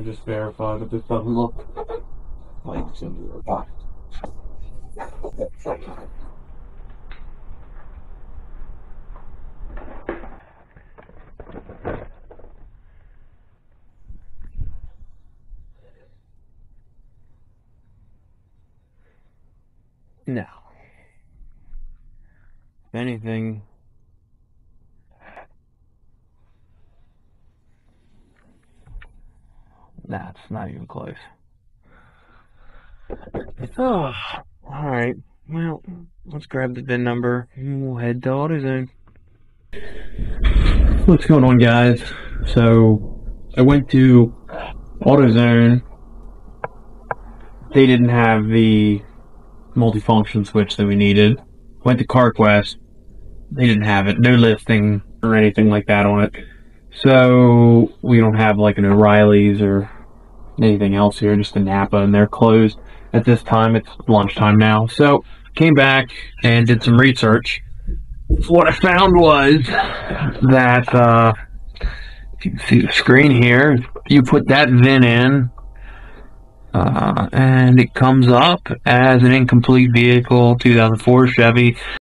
Just verify that this doesn't look like it's in your pocket. Now, if anything, that's not even close. Oh, alright. Well, let's grab the VIN number and we'll head to AutoZone. What's going on, guys? So, I went to AutoZone. They didn't have the multifunction switch that we needed. Went to CarQuest. They didn't have it. No listing or anything like that on it. So, we don't have like an O'Reilly's or anything else here, just a Napa, and they're closed at this time. It's lunchtime now. So, came back and did some research. What I found was that, if you can see the screen here, you put that VIN in, and it comes up as an incomplete vehicle, 2004 Chevy.